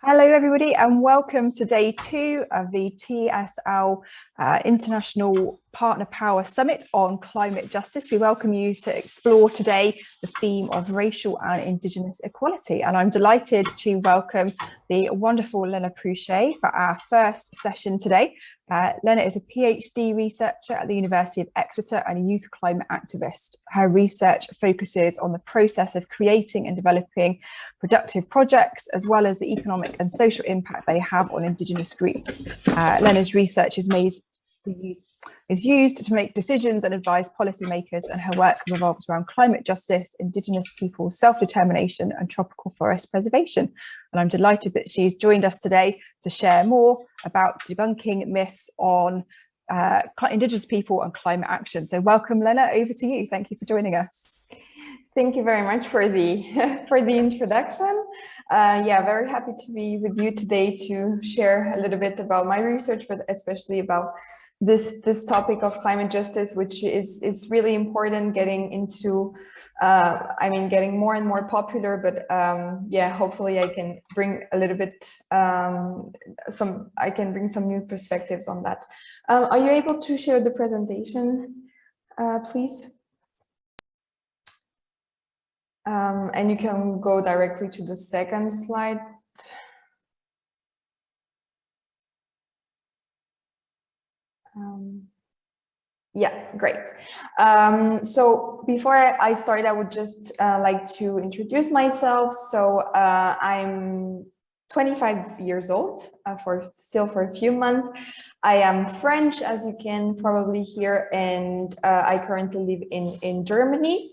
Hello, everybody, and welcome to day 2 of the TSL International Partner Power Summit on Climate Justice. We welcome you to explore today the theme of racial and indigenous equality. And I'm delighted to welcome the wonderful Léna Prouchet for our first session today. Léna is a PhD researcher at the University of Exeter and a youth climate activist. Her research focuses on the process of creating and developing productive projects, as well as the economic and social impact they have on indigenous groups. Léna's research is used to make decisions and advise policymakers, and her work revolves around climate justice, indigenous people's self-determination and tropical forest preservation. And I'm delighted that she's joined us today to share more about debunking myths on indigenous people and climate action. So welcome, Léna, over to you. Thank you for joining us. Thank you very much for the introduction. Yeah, very happy to be with you today to share a little bit about my research, but especially about this topic of climate justice, which is really important, getting into getting more and more popular. But yeah, hopefully I can bring a little bit some new perspectives on that. Are you able to share the presentation, please? And you can go directly to the second slide. Yeah, great. So before I start, I would just like to introduce myself. So I'm 25 years old, for a few months. I am French, as you can probably hear, and I currently live in Germany.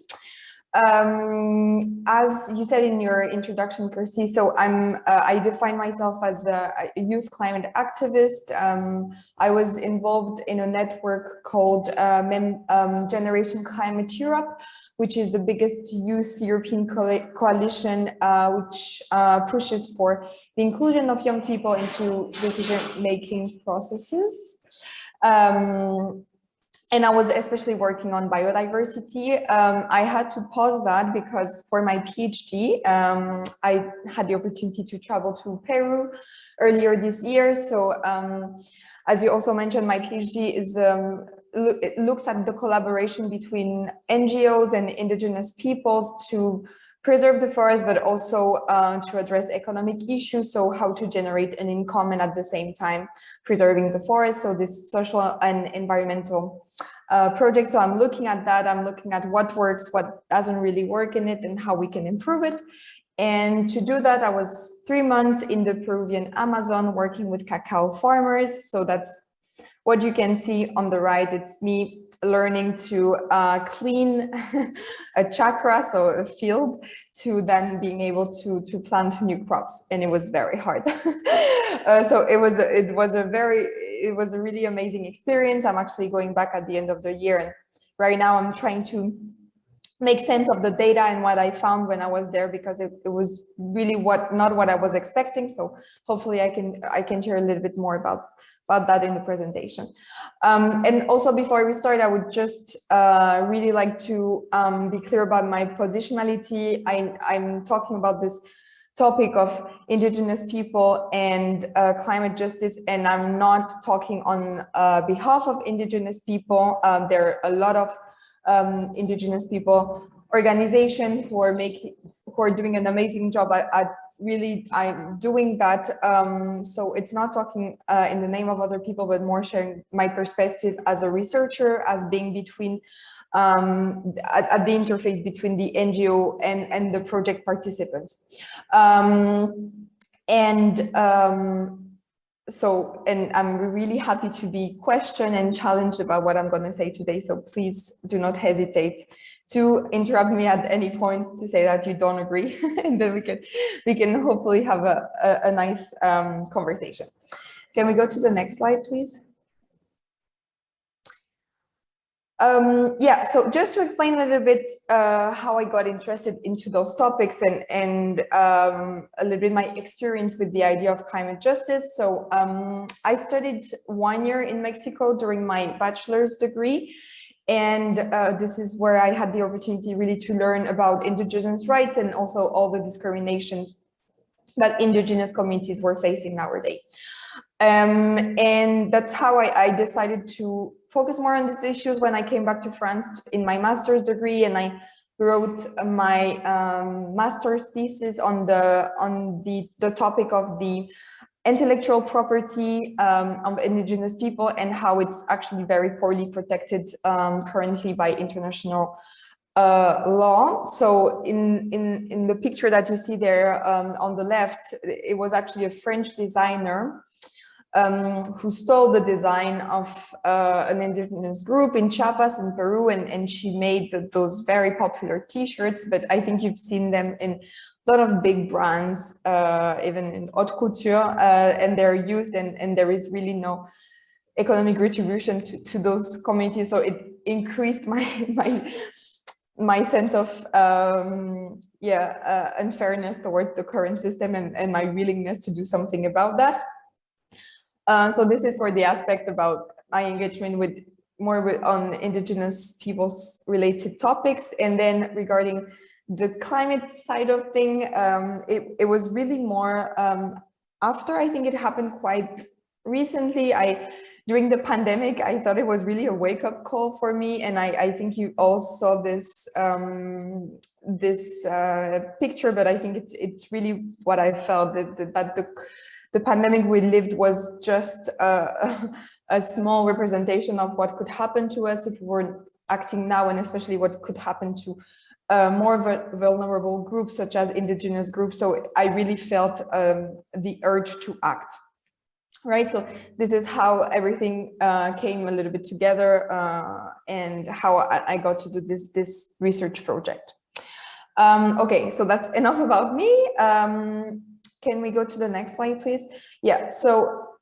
As you said in your introduction, Kirsty, so I define myself as a youth climate activist. I was involved in a network called Generation Climate Europe, which is the biggest youth European coalition, which pushes for the inclusion of young people into decision-making processes. And I was especially working on biodiversity. I had to pause that because for my PhD, I had the opportunity to travel to Peru earlier this year. So as you also mentioned, my PhD it looks at the collaboration between NGOs and indigenous peoples to preserve the forest, but also to address economic issues. So how to generate an income and at the same time preserving the forest. So this social and environmental project. So I'm looking at that. I'm looking at what works, what doesn't really work in it, and how we can improve it. And to do that, I was 3 months in the Peruvian Amazon working with cacao farmers. So that's what you can see on the right. It's me learning to clean a chakra, so a field, to then being able to plant new crops, and it was very hard. So it was a really amazing experience. I'm actually going back at the end of the year, and right now I'm trying to make sense of the data and what I found when I was there, because it was really not what I was expecting. So hopefully I can share a little bit more about that in the presentation. And also before we start, I would just really like to be clear about my positionality. I'm talking about this topic of indigenous people and climate justice, and I'm not talking on behalf of indigenous people. There are a lot of indigenous people organizations who are doing an amazing job at really doing that. So it's not talking in the name of other people, but more sharing my perspective as a researcher, as being between at the interface between the NGO and the project participants. So I'm really happy to be questioned and challenged about what I'm going to say today. So please do not hesitate to interrupt me at any point to say that you don't agree, and then we can hopefully have a nice conversation. Can we go to the next slide, please? Yeah, so just to explain a little bit how I got interested into those topics and a little bit my experience with the idea of climate justice. So I studied 1 year in Mexico during my bachelor's degree. And this is where I had the opportunity really to learn about indigenous rights and also all the discriminations that indigenous communities were facing nowadays. And that's how I decided to focus more on these issues when I came back to France in my master's degree, and I wrote my master's thesis on the topic of the intellectual property of indigenous people and how it's actually very poorly protected currently by international law. So in the picture that you see there on the left, it was actually a French designer who stole the design of an indigenous group in Chiapas in Peru, and she made those very popular t-shirts, but I think you've seen them in a lot of big brands, even in haute couture, and they're used, and there is really no economic retribution to those communities. So it increased my sense of unfairness towards the current system, and my willingness to do something about that. So this is for the aspect about my engagement with on indigenous peoples related topics. And then regarding the climate side of thing, it was really more after. I think it happened quite recently. During the pandemic, I thought it was really a wake-up call for me, and I think you all saw this picture, but I think it's really what I felt, that the pandemic we lived was just a small representation of what could happen to us if we were acting now, and especially what could happen to more vulnerable groups such as indigenous groups. So I really felt the urge to act. Right, so this is how everything came a little bit together, and how I got to do this research project. Okay, so that's enough about me. Can we go to the next slide, please? Yeah, so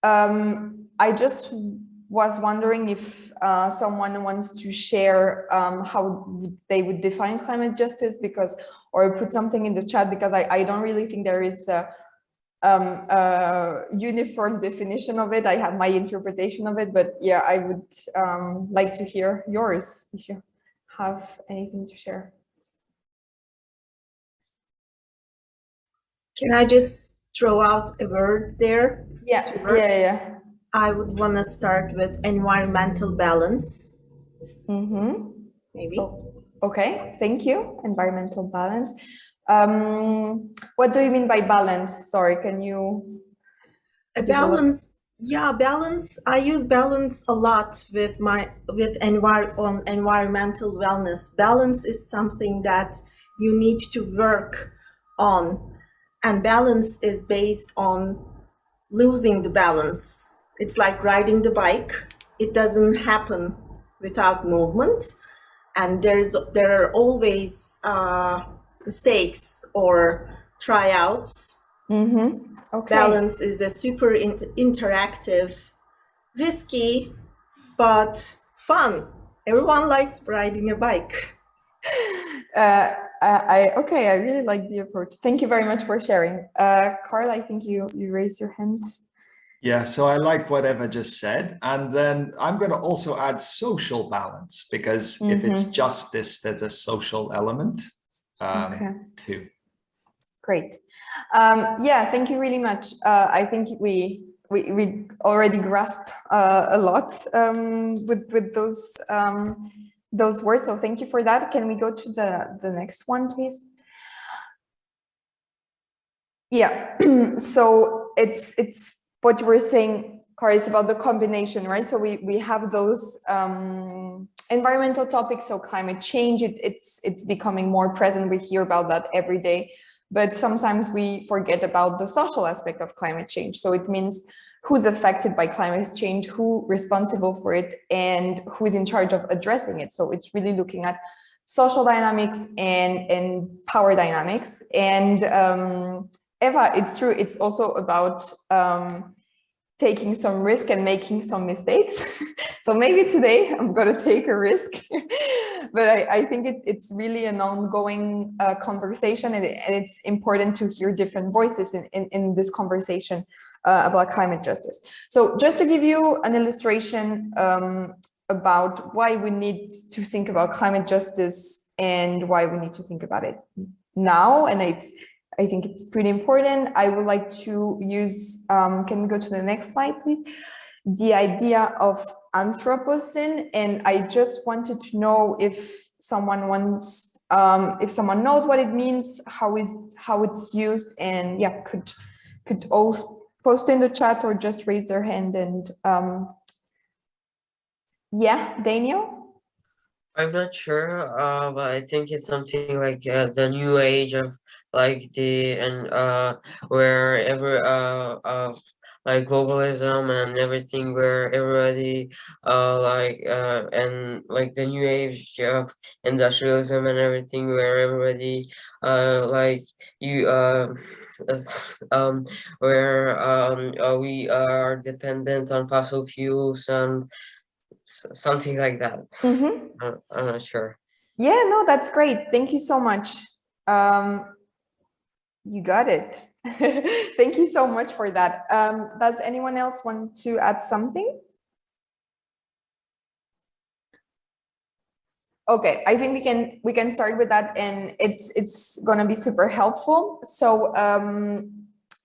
I just was wondering if someone wants to share how they would define climate justice, or put something in the chat, because I don't really think there is a uniform definition of it. I have my interpretation of it, but yeah, I would like to hear yours if you have anything to share. Can I just throw out a word there? Yeah. I would want to start with environmental balance. Maybe. Oh, okay, thank you. Environmental balance. What do you mean by balance? Sorry, can you? Balance. Yeah, balance. I use balance a lot with on environmental wellness. Balance is something that you need to work on, and balance is based on losing the balance. It's like riding the bike. It doesn't happen without movement, and there are always mistakes or tryouts. Okay. Balance is a super interactive, risky, but fun. Everyone likes riding a bike. I really like the approach. Thank you very much for sharing. Carl, I think you raised your hand. Yeah, so I like what Eva just said. And then I'm going to also add social balance, because if it's justice, there's a social element too. Great. Yeah, thank you really much. I think we already grasped a lot with those words. So thank you for that. Can we go to the next one, please? Yeah. So it's what you were saying, Cara, is about the combination, right? So we have those environmental topics. So climate change, it's becoming more present. We hear about that every day. But sometimes we forget about the social aspect of climate change. So it means who's affected by climate change, who's responsible for it, and who is in charge of addressing it. So it's really looking at social dynamics and power dynamics. And Eva, it's true, it's also about taking some risk and making some mistakes. So maybe today I'm going to take a risk, but I think it's really an ongoing conversation, and it's important to hear different voices in this conversation about climate justice. So just to give you an illustration about why we need to think about climate justice and why we need to think about it now, and it's I think it's pretty important. I would like to use, can we go to the next slide, please? The idea of Anthropocene, and I just wanted to know if someone wants, if someone knows what it means, how it's used, and yeah, could also post in the chat or just raise their hand. And yeah, Daniel? I'm not sure, but I think it's something like the new age of like wherever like globalism and everything, where everybody and like the new age of industrialism and everything, where everybody like you where we are dependent on fossil fuels and something like that. I'm not sure. Yeah, no, that's great. Thank you so much. You got it. Thank you so much for that. Does anyone else want to add something? Okay, I think we can start with that, and it's gonna be super helpful. So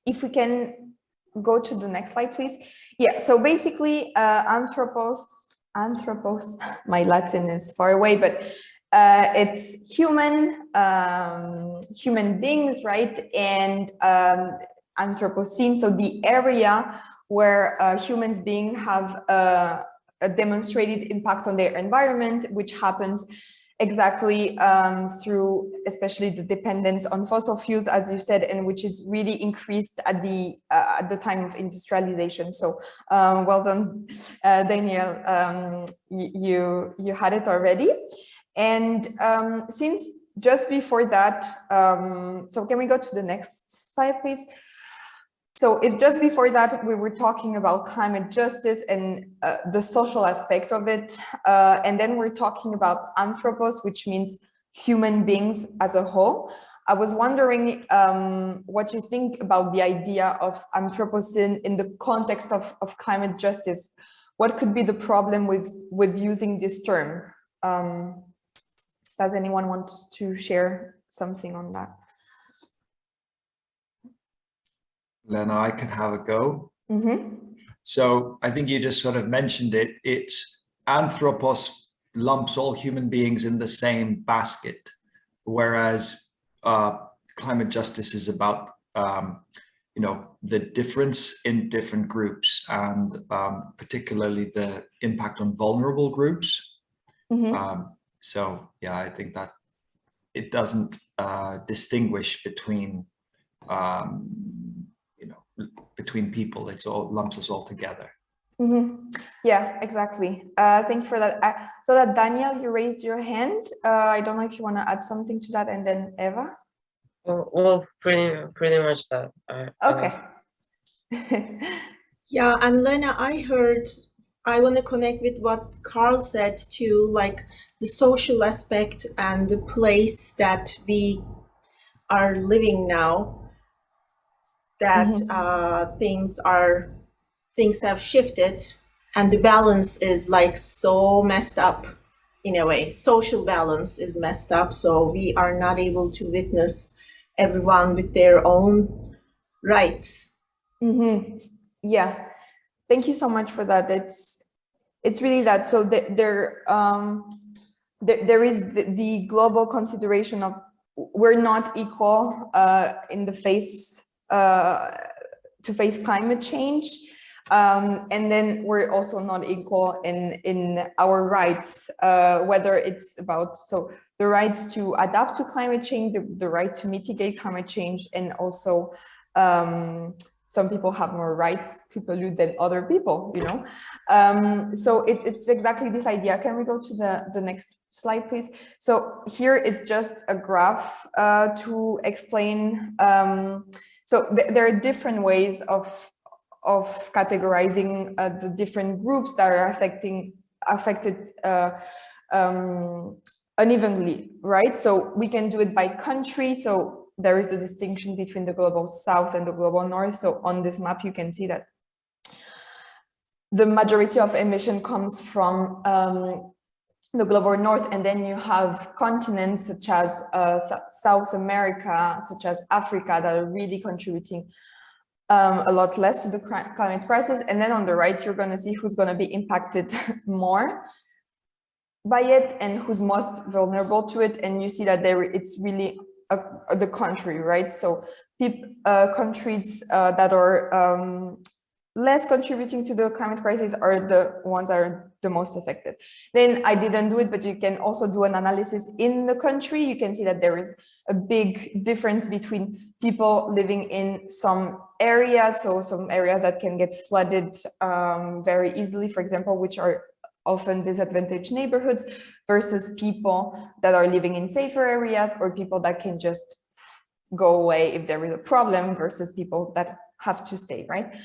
if we can go to the next slide, please. Yeah, so basically anthropos, my Latin is far away, but it's human beings, right? And Anthropocene, so the area where humans beings have a demonstrated impact on their environment, which happens exactly through especially the dependence on fossil fuels, as you said, and which is really increased at the time of industrialization. So well done, Daniel. You had it already. And since just before that, so can we go to the next slide, please? So if just before that, we were talking about climate justice and the social aspect of it. And then we're talking about anthropos, which means human beings as a whole. I was wondering what you think about the idea of Anthropocene in the context of climate justice. What could be the problem with using this term? Does anyone want to share something on that? Léna, I can have a go. Mm-hmm. So I think you just sort of mentioned it. It's anthropos lumps all human beings in the same basket, whereas climate justice is about the difference in different groups, and particularly the impact on vulnerable groups. Mm-hmm. So yeah, I think that it doesn't distinguish between between people. It's all lumps us all together. Mm-hmm. Yeah, exactly. Thank you for that. So that Daniel, you raised your hand. I don't know if you want to add something to that, and then Eva. Well, pretty much that. Okay. Yeah, and Léna, I want to connect with what Carl said too, like the social aspect and the place that we are living now, that things have shifted and the balance is like so messed up in a way. Social balance is messed up, so we are not able to witness everyone with their own rights. Mm-hmm. Yeah, thank you so much for that. It's really that. So there is the global consideration of we're not equal in the face to face climate change, and then we're also not equal in our rights, whether it's about the rights to adapt to climate change, the right to mitigate climate change, and also some people have more rights to pollute than other people, so it's exactly this idea. Can we go to the next slide, please? So here is just a graph to explain. So there are different ways of categorizing the different groups that are affected unevenly, right? So we can do it by country. So there is the distinction between the global south and the global north. So on this map, you can see that the majority of emission comes from the global north, and then you have continents such as South America, such as Africa, that are really contributing a lot less to the climate crisis. And then on the right, you're going to see who's going to be impacted more by it and who's most vulnerable to it. And you see that it's really the country, right? So countries that are less contributing to the climate crisis are the ones that are the most affected. Then I didn't do it, but you can also do an analysis in the country. You can see that there is a big difference between people living in some areas, so some areas that can get flooded very easily, for example, which are often disadvantaged neighborhoods, versus people that are living in safer areas, or people that can just go away if there is a problem, versus people that have to stay, right?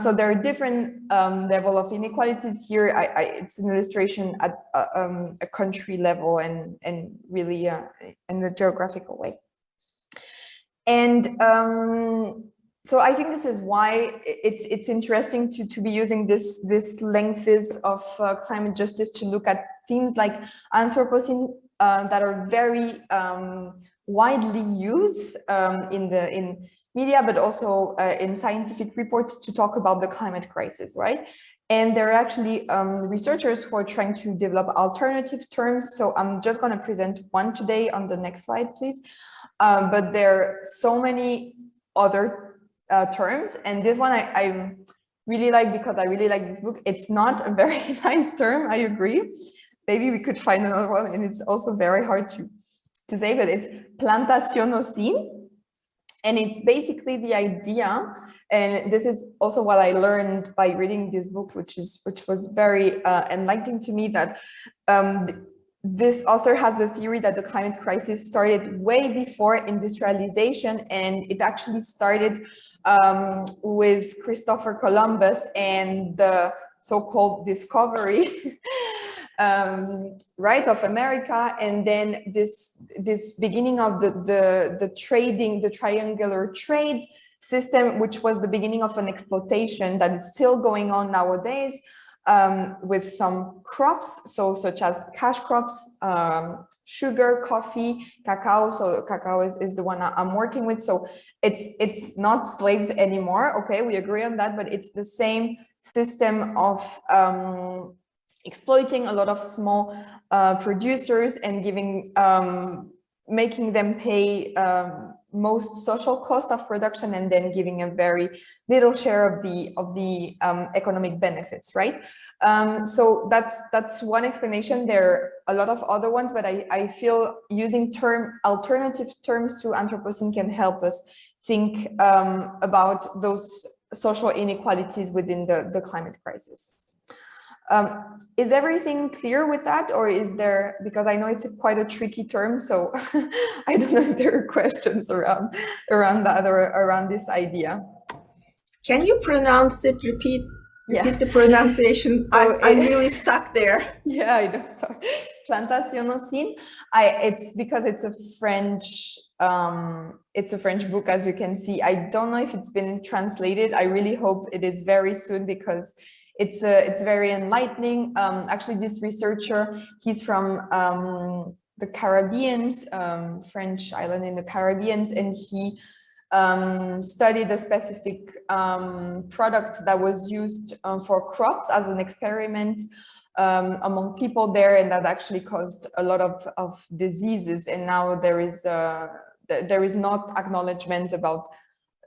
So there are different level of inequalities here. It's an illustration at a country level and really in the geographical way. And so I think this is why it's interesting to be using this length of climate justice to look at themes like Anthropocene that are very widely used in media, but also in scientific reports to talk about the climate crisis, right? And there are actually researchers who are trying to develop alternative terms. So I'm just going to present one today on the next slide, please. But there are so many other terms, and this one I really like because I really like this book. It's not a very nice term, I agree. Maybe we could find another one, and it's also very hard to say, but it's plantacionocene. And it's basically the idea, and this is also what I learned by reading this book, which was very enlightening to me, that this author has a theory that the climate crisis started way before industrialization, and it actually started with Christopher Columbus and the so-called discovery right, of America, and then this beginning of the trading, the triangular trade system, which was the beginning of an exploitation that is still going on nowadays, with some crops, so such as cash crops, sugar, coffee, cacao. So cacao is the one I'm working with. So it's not slaves anymore. Okay, we agree on that, but it's the same system of exploiting a lot of small producers and giving making them pay most social cost of production, and then giving a very little share of the economic benefits, right? So that's one explanation. There are a lot of other ones, but I feel using alternative terms to Anthropocene can help us think about those social inequalities within the climate crisis. Is everything clear with that, or is there, because I know it's quite a tricky term, so I don't know if there are questions around that or around this idea. Can you pronounce it? Repeat the pronunciation. So I'm really stuck there. Yeah, I know. Sorry. Plantacionocene. It's because it's a French book, as you can see. I don't know if it's been translated. I really hope it is very soon, because it's very enlightening. Actually, this researcher, he's from the Caribbean, French island in the Caribbean, and he studied a specific product that was used for crops as an experiment among people there, and that actually caused a lot of diseases. And now there is not acknowledgement about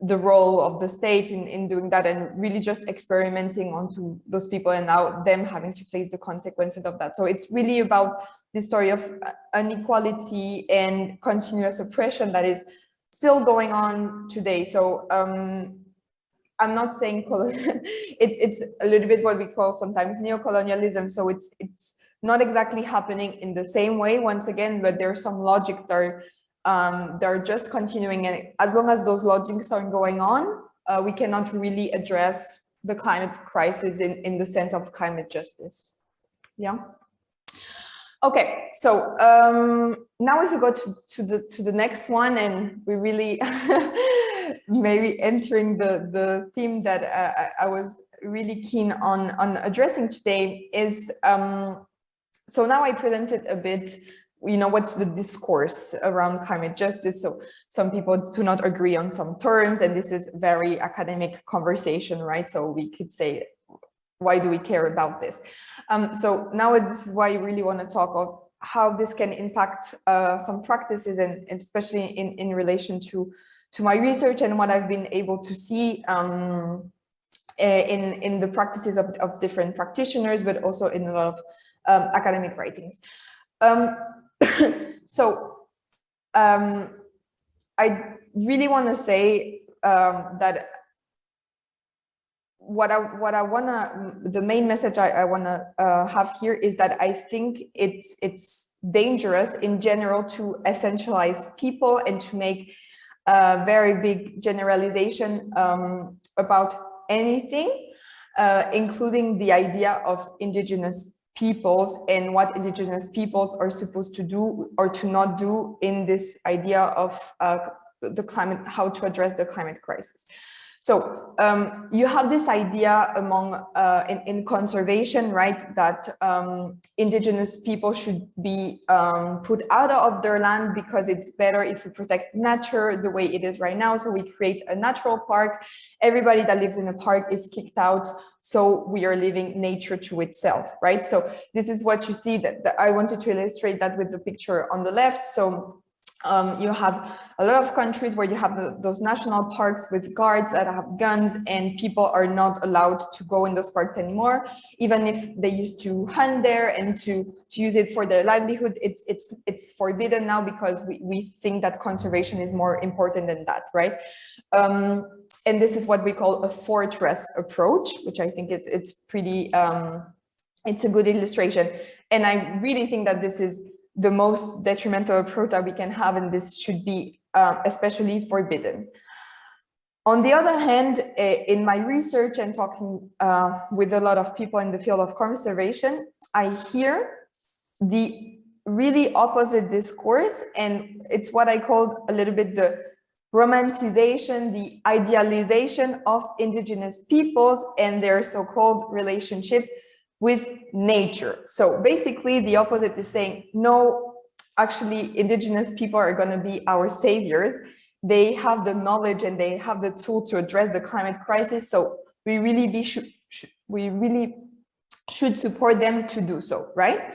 the role of the state in doing that, and really just experimenting onto those people, and now them having to face the consequences of that. So it's really about the story of inequality and continuous oppression that is still going on today. So I'm not saying it's a little bit what we call sometimes neocolonialism. So it's not exactly happening in the same way once again, but there are some logics that are just continuing, and as long as those logics are going on, we cannot really address the climate crisis in the sense of climate justice. Yeah. Okay, so now if we go to the next one, and we really maybe entering the theme that I was really keen on addressing today, is So now I presented a bit, what's the discourse around climate justice. So some people do not agree on some terms, and this is very academic conversation, right? So we could say, why do we care about this? So now this is why I really want to talk of how this can impact some practices, and especially in relation to my research and what I've been able to see in the practices of different practitioners, but also in a lot of academic writings. So I really want to say that the main message I want to have here is that I think it's dangerous in general to essentialize people and to make a very big generalization about anything, including the idea of indigenous peoples and what indigenous peoples are supposed to do or to not do in this idea of the climate, how to address the climate crisis. So you have this idea among in conservation, right, that indigenous people should be put out of their land because it's better if we protect nature the way it is right now. So we create a natural park. Everybody that lives in a park is kicked out. So we are leaving nature to itself, right? So this is what you see that I wanted to illustrate that with the picture on the left. So you have a lot of countries where you have those national parks with guards that have guns, and people are not allowed to go in those parks anymore, even if they used to hunt there and to use it for their livelihood. It's forbidden now because we think that conservation is more important than that, right? And this is what we call a fortress approach, which I think it's pretty it's a good illustration. And I really think that this is the most detrimental approach that we can have, and this should be especially forbidden. On the other hand, in my research and talking with a lot of people in the field of conservation, I hear the really opposite discourse, and it's what I call a little bit the romanticization, the idealization of indigenous peoples and their so-called relationship with nature. So basically the opposite is saying, no, actually indigenous people are going to be our saviors. They have the knowledge and they have the tool to address the climate crisis. So we really should support them to do so, right?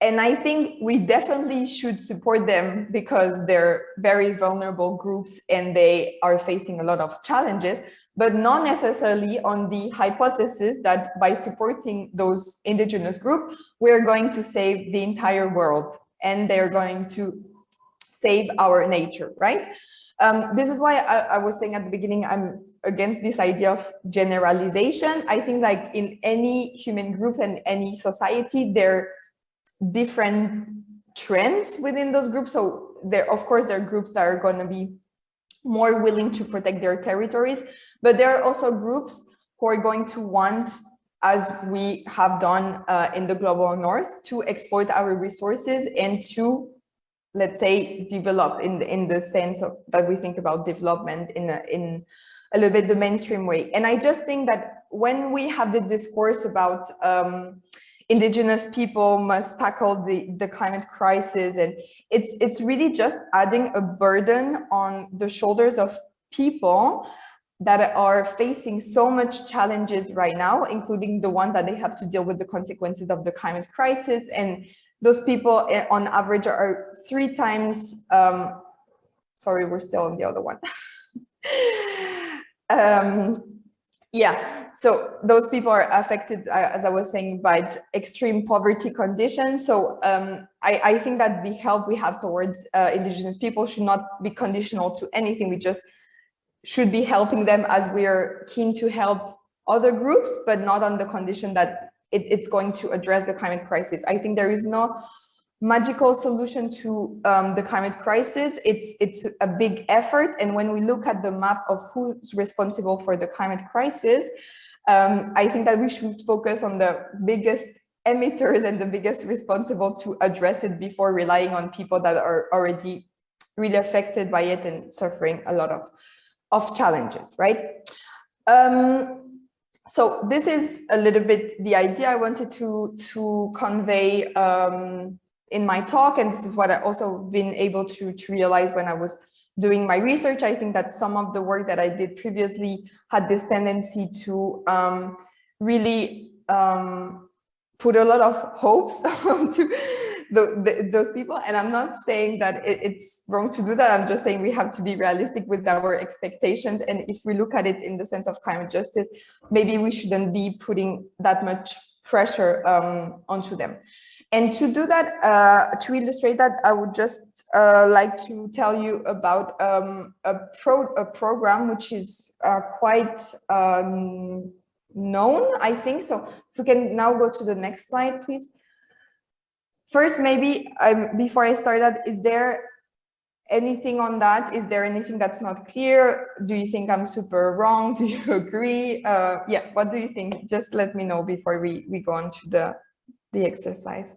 And I think we definitely should support them because they're very vulnerable groups and they are facing a lot of challenges, but not necessarily on the hypothesis that by supporting those indigenous groups, we're going to save the entire world and they're going to save our nature, right? This is why I was saying at the beginning, I'm against this idea of generalization. I think like in any human group and any society, there are different trends within those groups. So of course, there are groups that are going to be more willing to protect their territories, but there are also groups who are going to want, as we have done in the global north, to exploit our resources and to, let's say, develop in the sense of that we think about development in a little bit the mainstream way. And I just think that when we have the discourse about indigenous people must tackle the climate crisis, and it's really just adding a burden on the shoulders of people that are facing so much challenges right now, including the one that they have to deal with the consequences of the climate crisis. And those people on average are 3 times, sorry, we're still on the other one. Yeah, so those people are affected, as I was saying, by extreme poverty conditions. So I think that the help we have towards indigenous people should not be conditional to anything. We just should be helping them as we are keen to help other groups, but not on the condition that it's going to address the climate crisis. I think there is no magical solution to the climate crisis. It's a big effort. And when we look at the map of who's responsible for the climate crisis, I think that we should focus on the biggest emitters and the biggest responsible to address it before relying on people that are already really affected by it and suffering a lot of challenges, right? So this is a little bit the idea I wanted to convey in my talk, and this is what I also been able to realize when I was doing my research. I think that some of the work that I did previously had this tendency to really put a lot of hopes onto those people. And I'm not saying that it's wrong to do that. I'm just saying we have to be realistic with our expectations. And if we look at it in the sense of climate justice, maybe we shouldn't be putting that much pressure onto them. And to do that, to illustrate that, I would just like to tell you about a program which is quite known, I think. So if we can now go to the next slide, please. First, maybe before I start that, is there anything on that? Is there anything that's not clear? Do you think I'm super wrong? Do you agree? Yeah, what do you think? Just let me know before we go on to the exercise.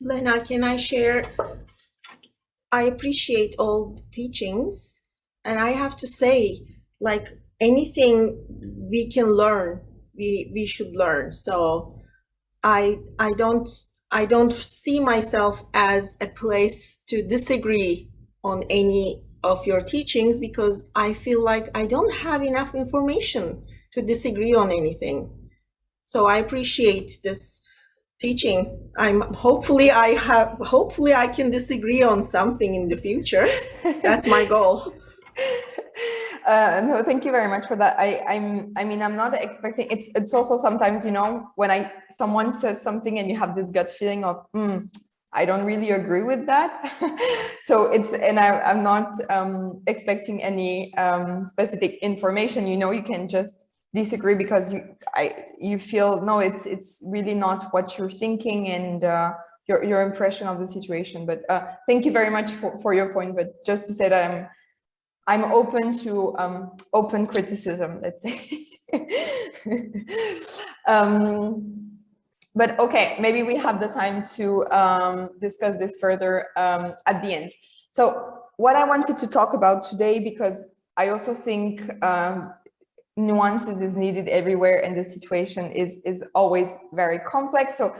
Léna, can I share? I appreciate all the teachings, and I have to say, like anything we can learn, we should learn. So I don't see myself as a place to disagree on any of your teachings, because I feel like I don't have enough information to disagree on anything. So I appreciate this teaching. Hopefully I can disagree on something in the future. That's my goal. No, thank you very much for that. I mean, I'm not expecting. It's also sometimes, you know, when someone says something and you have this gut feeling of, I don't really agree with that. So I'm not expecting any specific information. You know, you can just disagree because you feel no, it's really not what you're thinking and your impression of the situation. But thank you very much for your point. But just to say that I'm open to open criticism, let's say. But okay, maybe we have the time to discuss this further at the end. So what I wanted to talk about today, because I also think nuances is needed everywhere and the situation is always very complex. So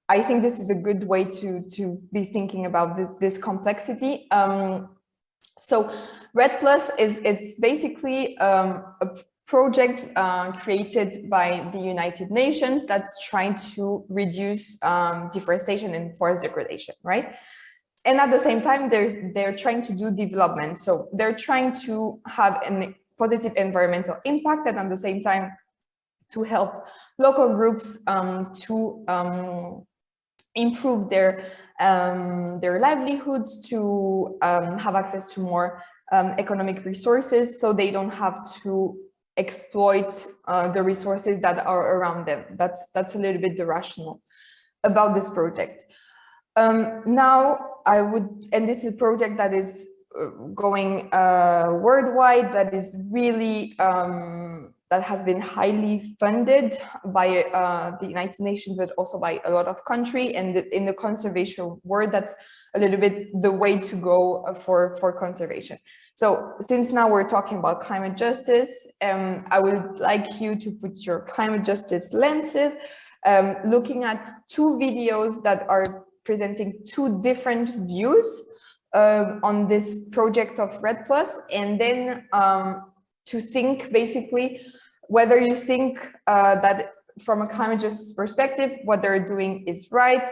I think this is a good way to be thinking about this complexity. So REDD+ it's basically a project created by the United Nations that's trying to reduce deforestation and forest degradation, right? And at the same time, they're trying to do development. So they're trying to have a positive environmental impact, and at the same time to help local groups to improve their livelihoods, to have access to more economic resources, so they don't have to exploit the resources that are around them. That's a little bit the rationale about this project. Now I would, and this is a project that is going worldwide, that is really that has been highly funded by the United Nations, but also by a lot of countries. And in the conservation world, that's a little bit the way to go for conservation. So since now we're talking about climate justice, I would like you to put your climate justice lenses, looking at two videos that are presenting two different views on this project of REDD+, and then to think basically whether you think that from a climate justice perspective, what they're doing is right,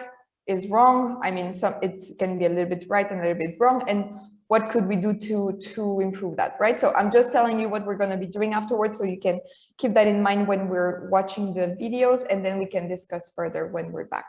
is wrong. I mean, it can be a little bit right and a little bit wrong, and what could we do to improve that, right? So I'm just telling you what we're going to be doing afterwards, so you can keep that in mind when we're watching the videos, and then we can discuss further when we're back.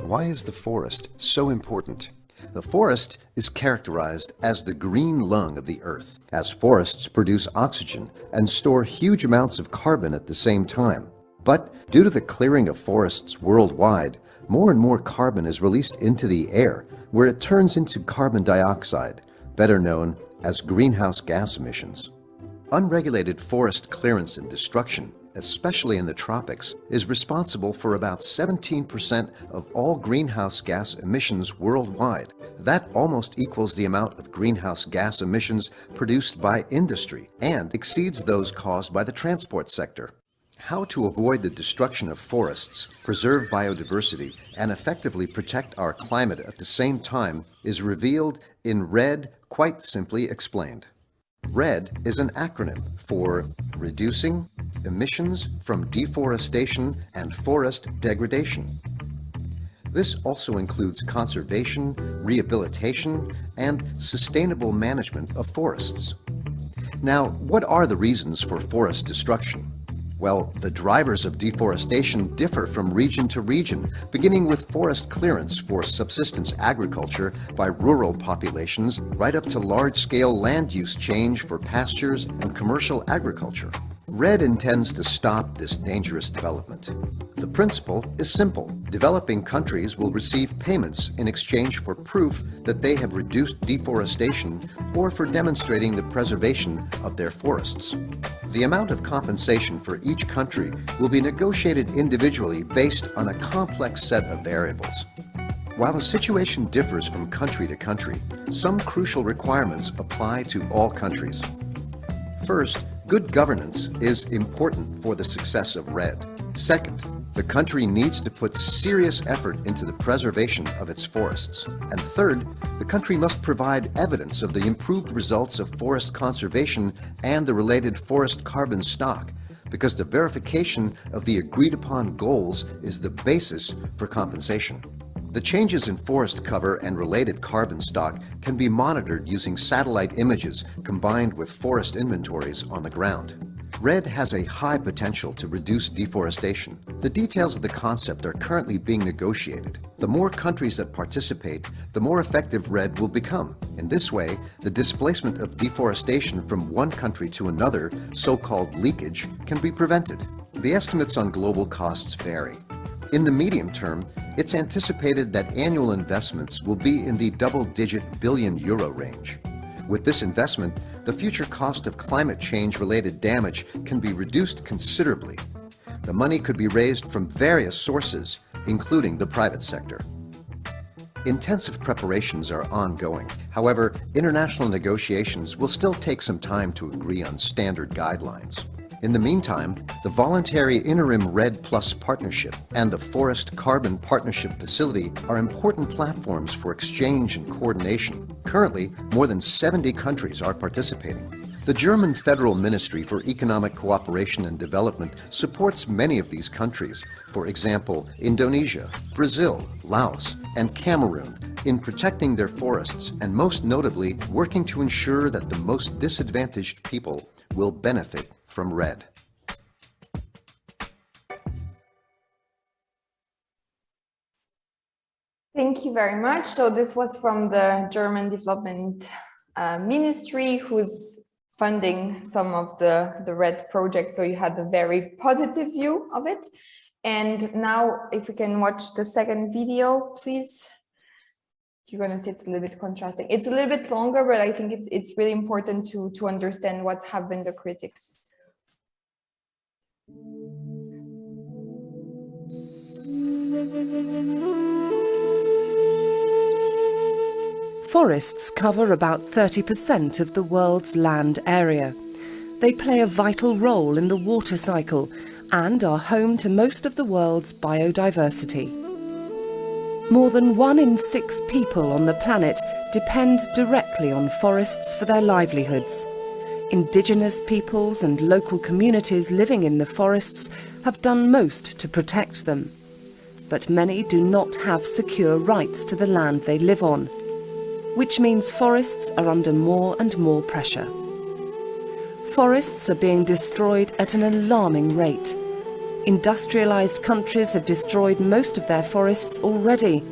Why is the forest so important? The forest is characterized as the green lung of the earth, as forests produce oxygen and store huge amounts of carbon at the same time. But due to the clearing of forests worldwide, more and more carbon is released into the air, where it turns into carbon dioxide, better known as greenhouse gas emissions. Unregulated forest clearance and destruction, especially in the tropics, is responsible for about 17% of all greenhouse gas emissions worldwide. That almost equals the amount of greenhouse gas emissions produced by industry and exceeds those caused by the transport sector. How to avoid the destruction of forests, preserve biodiversity, and effectively protect our climate at the same time is revealed in REDD, quite simply explained. REDD is an acronym for Reducing Emissions from Deforestation and Forest Degradation. This also includes conservation, rehabilitation, and sustainable management of forests. Now, what are the reasons for forest destruction? Well, the drivers of deforestation differ from region to region, beginning with forest clearance for subsistence agriculture by rural populations right up to large-scale land use change for pastures and commercial agriculture. REDD intends to stop this dangerous development. The principle is simple. Developing countries will receive payments in exchange for proof that they have reduced deforestation or for demonstrating the preservation of their forests. The amount of compensation for each country will be negotiated individually based on a complex set of variables. While the situation differs from country to country, some crucial requirements apply to all countries. First, good governance is important for the success of REDD. Second, the country needs to put serious effort into the preservation of its forests. And third, the country must provide evidence of the improved results of forest conservation and the related forest carbon stock, because the verification of the agreed-upon goals is the basis for compensation. The changes in forest cover and related carbon stock can be monitored using satellite images combined with forest inventories on the ground. REDD has a high potential to reduce deforestation. The details of the concept are currently being negotiated. The more countries that participate, the more effective REDD will become. In this way, the displacement of deforestation from one country to another, so-called leakage, can be prevented. The estimates on global costs vary. In the medium term, it's anticipated that annual investments will be in the double-digit billion euro range. With this investment, the future cost of climate change-related damage can be reduced considerably. The money could be raised from various sources, including the private sector. Intensive preparations are ongoing. However, international negotiations will still take some time to agree on standard guidelines. In the meantime, the voluntary interim REDD Plus partnership and the Forest Carbon Partnership Facility are important platforms for exchange and coordination. Currently, more than 70 countries are participating. The German Federal Ministry for Economic Cooperation and Development supports many of these countries, for example, Indonesia, Brazil, Laos, and Cameroon, in protecting their forests and most notably working to ensure that the most disadvantaged people will benefit from REDD. Thank you very much. So this was from the German Development Ministry, who's funding some of the REDD projects. So you had a very positive view of it. And now if we can watch the second video, please. You're going to see it's a little bit contrasting. It's a little bit longer, but I think it's really important to understand what have been the critics. Forests cover about 30% of the world's land area. They play a vital role in the water cycle and are home to most of the world's biodiversity. More than 1 in 6 people on the planet depend directly on forests for their livelihoods. Indigenous peoples and local communities living in the forests have done most to protect them. But many do not have secure rights to the land they live on, which means forests are under more and more pressure. Forests are being destroyed at an alarming rate. Industrialized countries have destroyed most of their forests already,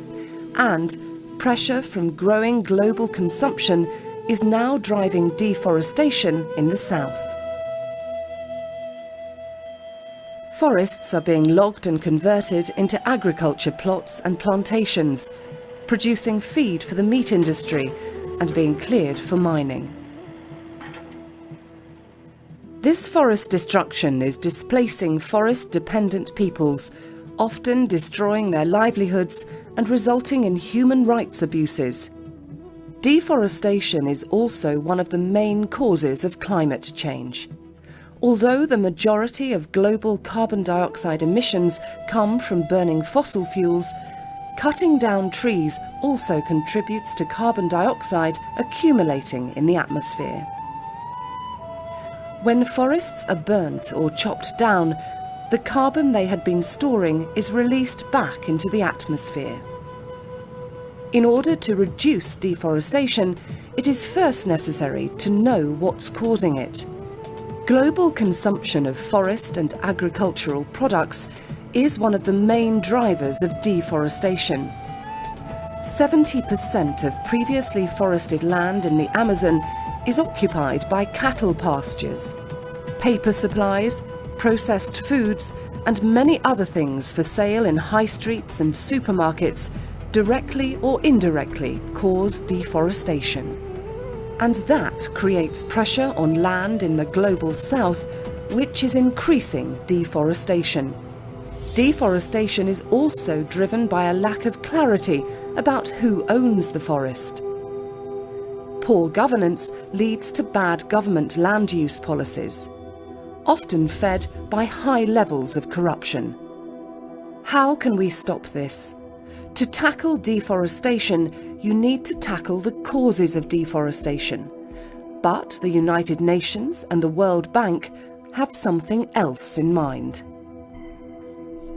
and pressure from growing global consumption is now driving deforestation in the south. Forests are being logged and converted into agriculture plots and plantations, producing feed for the meat industry and being cleared for mining. This forest destruction is displacing forest-dependent peoples, often destroying their livelihoods and resulting in human rights abuses. Deforestation is also one of the main causes of climate change. Although the majority of global carbon dioxide emissions come from burning fossil fuels, cutting down trees also contributes to carbon dioxide accumulating in the atmosphere. When forests are burnt or chopped down, the carbon they had been storing is released back into the atmosphere. In order to reduce deforestation, it is first necessary to know what's causing it. Global consumption of forest and agricultural products is one of the main drivers of deforestation. 70% of previously forested land in the Amazon is occupied by cattle pastures. Paper supplies, processed foods, and many other things for sale in high streets and supermarkets directly or indirectly cause deforestation. And that creates pressure on land in the global south, which is increasing deforestation. Deforestation is also driven by a lack of clarity about who owns the forest. Poor governance leads to bad government land use policies, often fed by high levels of corruption. How can we stop this? To tackle deforestation, you need to tackle the causes of deforestation. But the United Nations and the World Bank have something else in mind.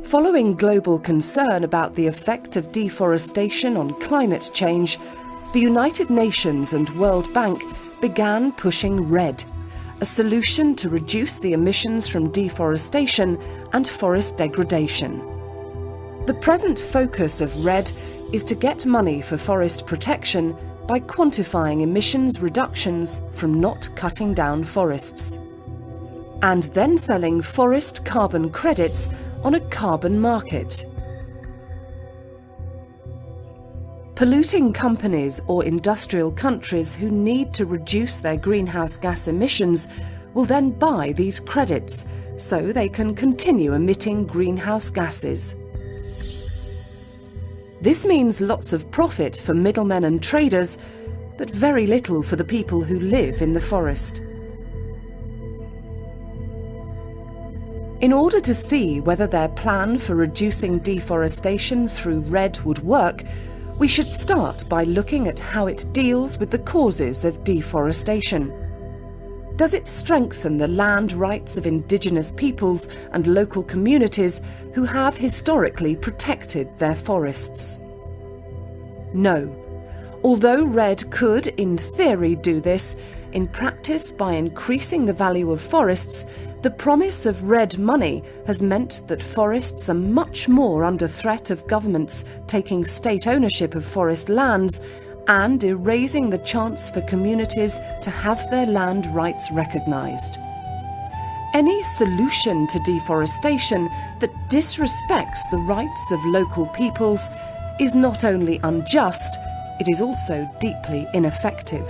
Following global concern about the effect of deforestation on climate change, the United Nations and World Bank began pushing REDD, a solution to reduce the emissions from deforestation and forest degradation. The present focus of REDD is to get money for forest protection by quantifying emissions reductions from not cutting down forests, and then selling forest carbon credits on a carbon market. Polluting companies or industrial countries who need to reduce their greenhouse gas emissions will then buy these credits so they can continue emitting greenhouse gases. This means lots of profit for middlemen and traders, but very little for the people who live in the forest. In order to see whether their plan for reducing deforestation through REDD would work, we should start by looking at how it deals with the causes of deforestation. Does it strengthen the land rights of indigenous peoples and local communities who have historically protected their forests? No. Although REDD could, in theory, do this, in practice, by increasing the value of forests, the promise of REDD money has meant that forests are much more under threat of governments taking state ownership of forest lands and erasing the chance for communities to have their land rights recognised. Any solution to deforestation that disrespects the rights of local peoples is not only unjust, it is also deeply ineffective.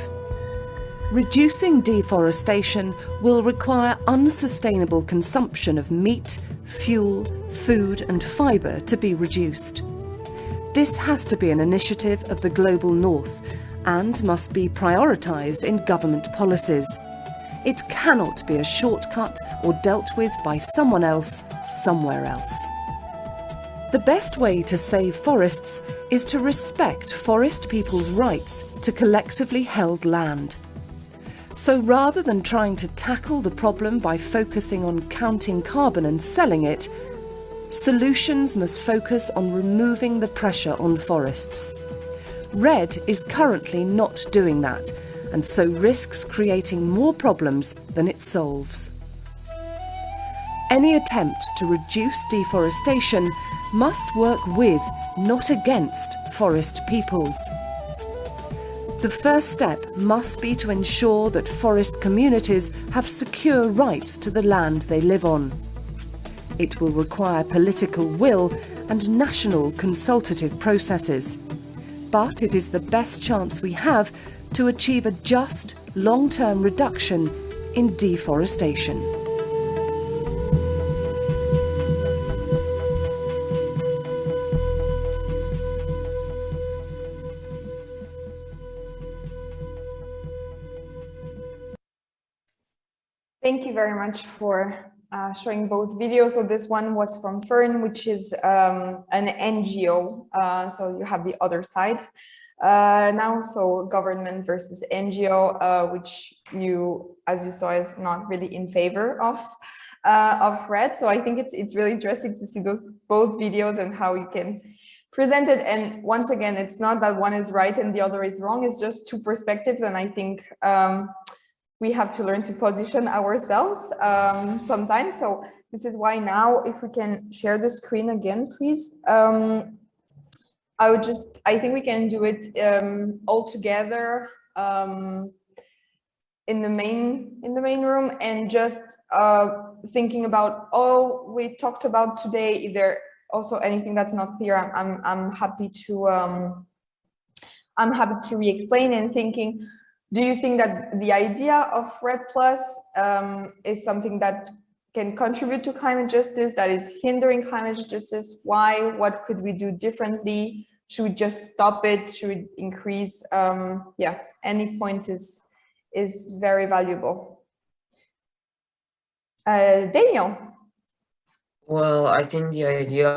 Reducing deforestation will require unsustainable consumption of meat, fuel, food and fibre to be reduced. This has to be an initiative of the global north and must be prioritised in government policies. It cannot be a shortcut or dealt with by someone else, somewhere else. The best way to save forests is to respect forest people's rights to collectively held land. So rather than trying to tackle the problem by focusing on counting carbon and selling it, solutions must focus on removing the pressure on forests. REDD is currently not doing that, and so risks creating more problems than it solves. Any attempt to reduce deforestation must work with, not against, forest peoples. The first step must be to ensure that forest communities have secure rights to the land they live on. It will require political will and national consultative processes. But it is the best chance we have to achieve a just, long-term reduction in deforestation. Thank you very much for showing both videos. So this one was from Fern, which is an NGO. So you have the other side now. So government versus NGO, which you, as you saw, is not really in favor of REDD. So I think it's really interesting to see those both videos and how you can present it. And once again, it's not that one is right and the other is wrong. It's just two perspectives, and I think we have to learn to position ourselves sometimes. So this is why now, if we can share the screen again, please. I think we can do it all together in the main room, and just thinking about all we talked about today. If there also anything that's not clear, I'm happy to re-explain. And thinking, do you think that the idea of REDD+ is something that can contribute to climate justice, that is hindering climate justice? Why? What could we do differently? Should we just stop it? Should we increase? Yeah, any point is very valuable. Daniel. Well, I think the idea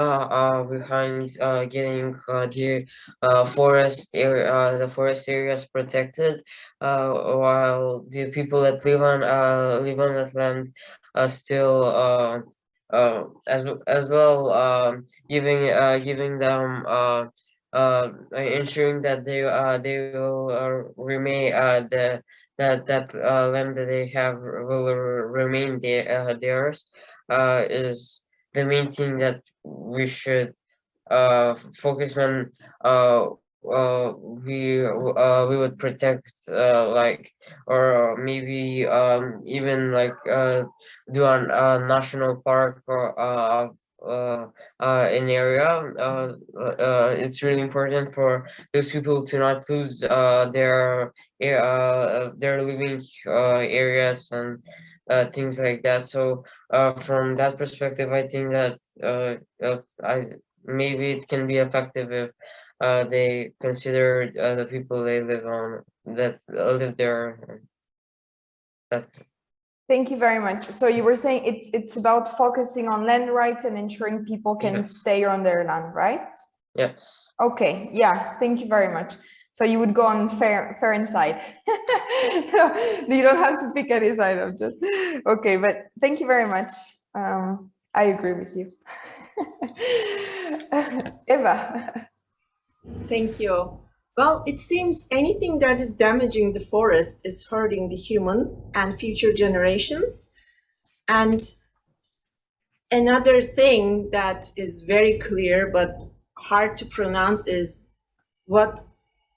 behind getting the forest areas protected, while the people that live on that land still as well giving them ensuring that they will remain that land that they have will remain theirs is the main thing that we should focus on. We would protect like, or maybe even like do a national park or an area. It's really important for those people to not lose their living areas and things like that. So from that perspective, I think that maybe it can be effective if they consider the people they live on that live there. Thank you very much. So you were saying it's about focusing on land rights and ensuring people can stay on their land, right? Yes. Okay. Yeah. Thank you very much. So you would go on fair side. You don't have to pick any side. I'm just okay. But thank you very much. I agree with you. Eva. Thank you. Well, it seems anything that is damaging the forest is hurting the human and future generations. And another thing that is very clear but hard to pronounce is what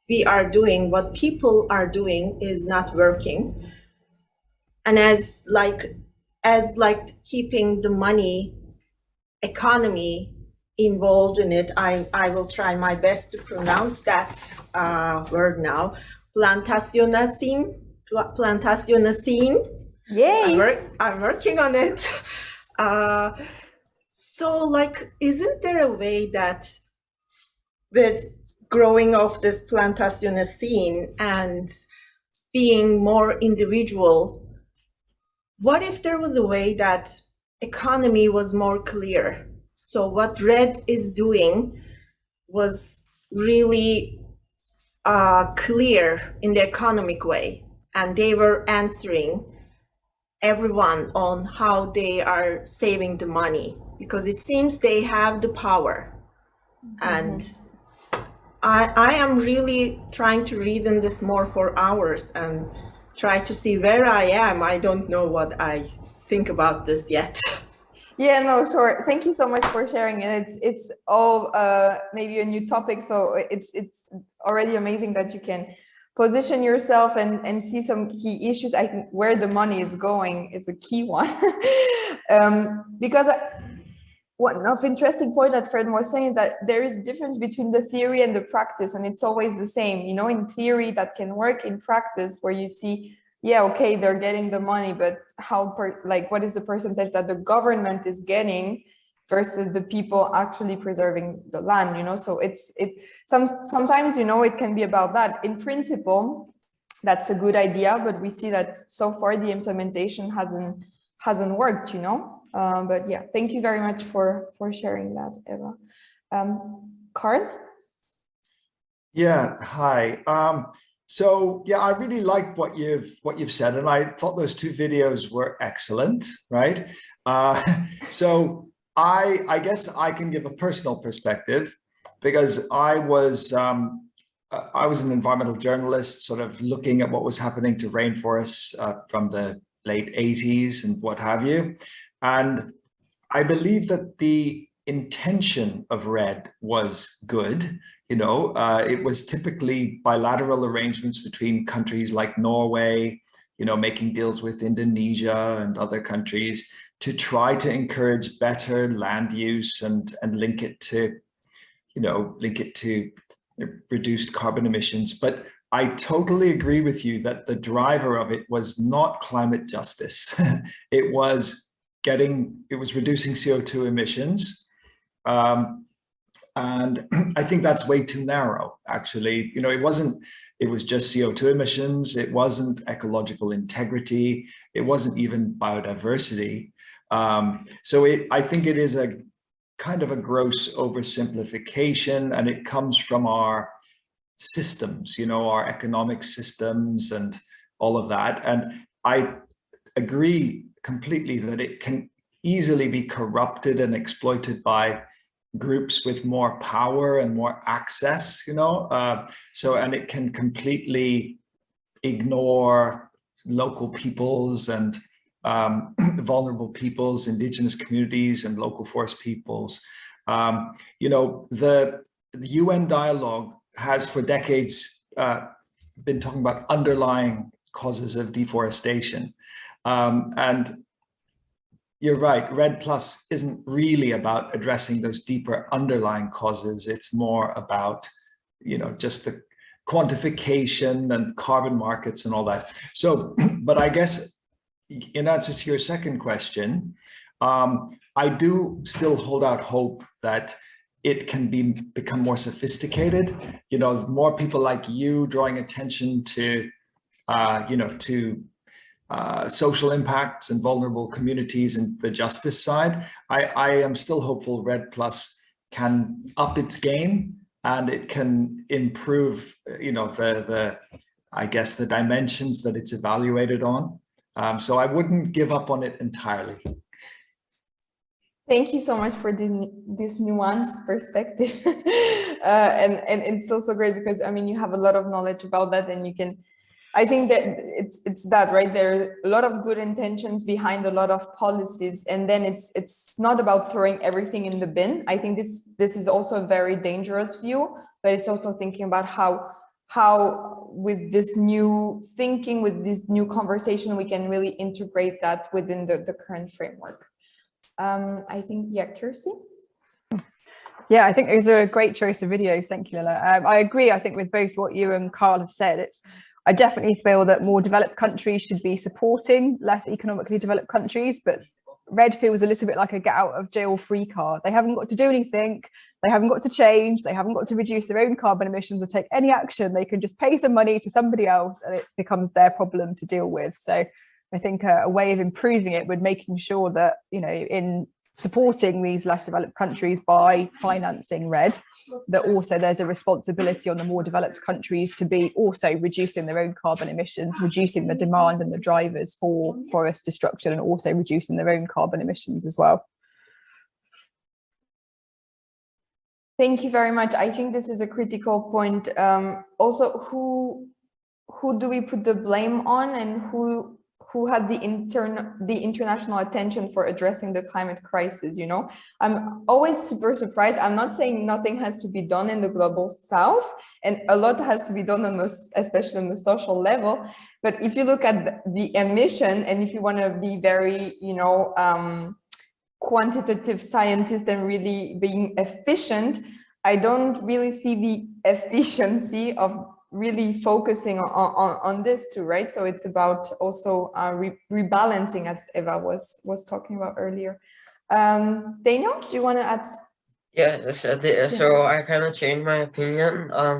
we are doing, what people are doing is not working. And as keeping the money economy involved in it, I will try my best to pronounce that word now. Plantacionación. Yay! I'm working on it. So like, isn't there a way that with growing of this plantacionación and being more individual, what if there was a way that economy was more clear? So what REDD is doing was really clear in the economic way, and they were answering everyone on how they are saving the money, because it seems they have the power. And I am really trying to reason this more for hours and try to see where I am. I don't know what I think about this yet. Yeah, no, sure. Thank you so much for sharing. And it's all maybe a new topic. So it's already amazing that you can position yourself and see some key issues. I think where the money is going is a key one. Because one of interesting point that Fred was saying is that there is a difference between the theory and the practice, and it's always the same. You know, in theory that can work, in practice where you see yeah, okay, they're getting the money, but what is the percentage that the government is getting versus the people actually preserving the land, you know? So sometimes, you know, it can be about that. In principle, that's a good idea, but we see that so far the implementation hasn't worked, you know? But yeah, thank you very much for sharing that, Eva. Carl? Yeah, hi. So yeah, I really like what you've said, and I thought those two videos were excellent, right? So I guess I can give a personal perspective, because I was an environmental journalist, sort of looking at what was happening to rainforests from the late 80s and what have you. And I believe that the intention of REDD was good. You know, it was typically bilateral arrangements between countries like Norway, you know, making deals with Indonesia and other countries to try to encourage better land use and link it to, you know, reduced carbon emissions. But I totally agree with you that the driver of it was not climate justice. It was reducing CO2 emissions. And I think that's way too narrow, actually. You know, it was just CO2 emissions. It wasn't ecological integrity. It wasn't even biodiversity. So I think it is a kind of a gross oversimplification, and it comes from our systems, you know, our economic systems and all of that. And I agree completely that it can easily be corrupted and exploited by groups with more power and more access, you know, and it can completely ignore local peoples and vulnerable peoples, indigenous communities and local forest peoples. You know, the UN dialogue has for decades been talking about underlying causes of deforestation. And you're right, REDD Plus isn't really about addressing those deeper underlying causes. It's more about, you know, just the quantification and carbon markets and all that. So, but I guess in answer to your second question, I do still hold out hope that it can become more sophisticated. You know, more people like you drawing attention to, you know, to social impacts and vulnerable communities and the justice side. I am still hopeful REDD Plus can up its game, and it can improve, you know, I guess the dimensions that it's evaluated on. So I wouldn't give up on it entirely. Thank you so much for this nuanced perspective. And it's also great because, I mean, you have a lot of knowledge about that, and you can, I think that it's that, right? There are a lot of good intentions behind a lot of policies, and then it's not about throwing everything in the bin. I think this is also a very dangerous view, but it's also thinking about how with this new thinking, with this new conversation, we can really integrate that within the current framework. I think, yeah, Kirsty? Yeah, I think those are a great choice of videos. Thank you, Léna. I agree, I think, with both what you and Carl have said. I definitely feel that more developed countries should be supporting less economically developed countries, but REDD feels a little bit like a get out of jail free card. They haven't got to do anything, they haven't got to change, they haven't got to reduce their own carbon emissions or take any action. They can just pay some money to somebody else and it becomes their problem to deal with. So I think a way of improving it would making sure that, you know, in supporting these less developed countries by financing REDD, that also there's a responsibility on the more developed countries to be also reducing their own carbon emissions, reducing the demand and the drivers for forest destruction, and also reducing their own carbon emissions as well. Thank you very much. I think this is a critical point. Also, who do we put the blame on, and who had the international attention for addressing the climate crisis? You know, I'm always super surprised. I'm not saying nothing has to be done in the global south, and a lot has to be done on this, especially on the social level. But if you look at the emission, and if you want to be very, you know, quantitative scientist and really being efficient, I don't really see the efficiency of really focusing on this too, right? So it's about also rebalancing, as Eva was talking about earlier. Daniel, do you want to add? Yeah, so I kind of changed my opinion. I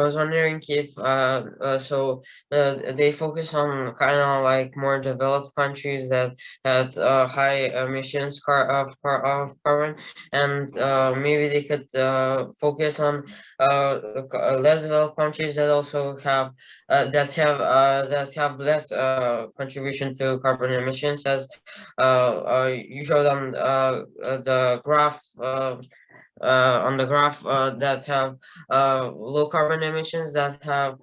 was wondering if they focus on kind of like more developed countries that had high emissions of carbon, and maybe they could focus on less developed countries that also have that have less contribution to carbon emissions, as you showed on the graph on the graph that have low carbon emissions that have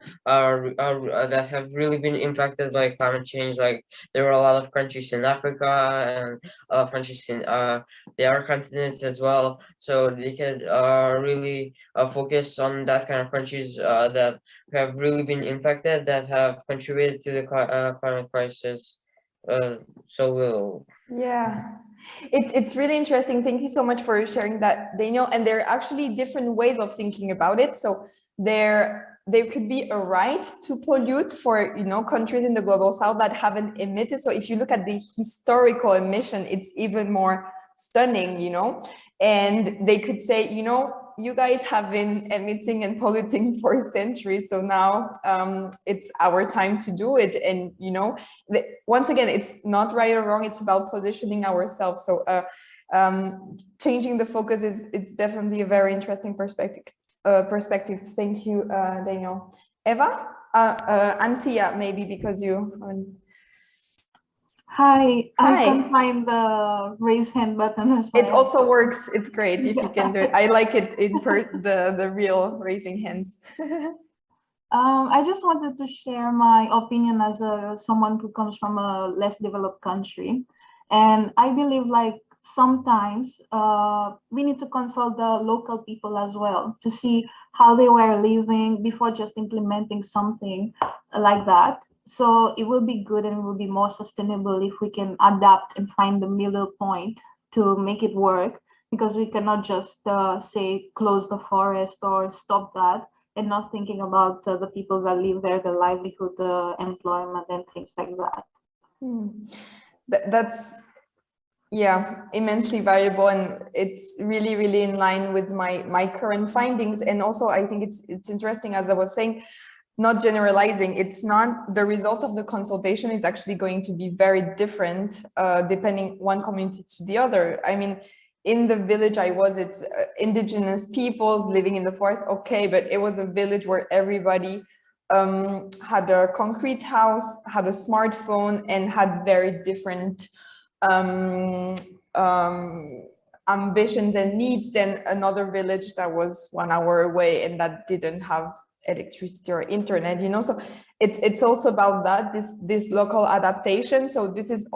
really been impacted by climate change. Like there were a lot of countries in Africa and a lot of countries in the other continents as well. So they could really focus on that kind of countries that have really been impacted, that have contributed to the climate crisis. Yeah, it's really interesting. Thank you so much for sharing that, Daniel. And there are actually different ways of thinking about it. So there could be a right to pollute for, you know, countries in the global south that haven't emitted. So if you look at the historical emission, it's even more stunning, you know. And they could say, you know, you guys have been emitting and polluting for centuries, so now it's our time to do it. And you know, once again, it's not right or wrong, it's about positioning ourselves. So changing the focus it's definitely a very interesting perspective. Thank you, Daniel. Eva, Antia, maybe because you Hi, Hi. I can't find the raise hand button as well. It also works. It's great if you can do it. I like it in the real raising hands. I just wanted to share my opinion as someone who comes from a less developed country. And I believe like sometimes we need to consult the local people as well to see how they were living before just implementing something like that. So it will be good and it will be more sustainable if we can adapt and find the middle point to make it work, because we cannot just say close the forest or stop that and not thinking about the people that live there, the livelihood, the employment and things like that. That's immensely valuable, and it's really, really in line with my current findings. And also I think it's interesting, as I was saying, not generalizing. It's not the result of the consultation is actually going to be very different depending one community to the other. I mean, in the village I was, it's indigenous peoples living in the forest, okay, but it was a village where everybody had a concrete house, had a smartphone, and had very different ambitions and needs than another village that was 1 hour away and that didn't have electricity or internet, you know. So it's also about that, this local adaptation. So this is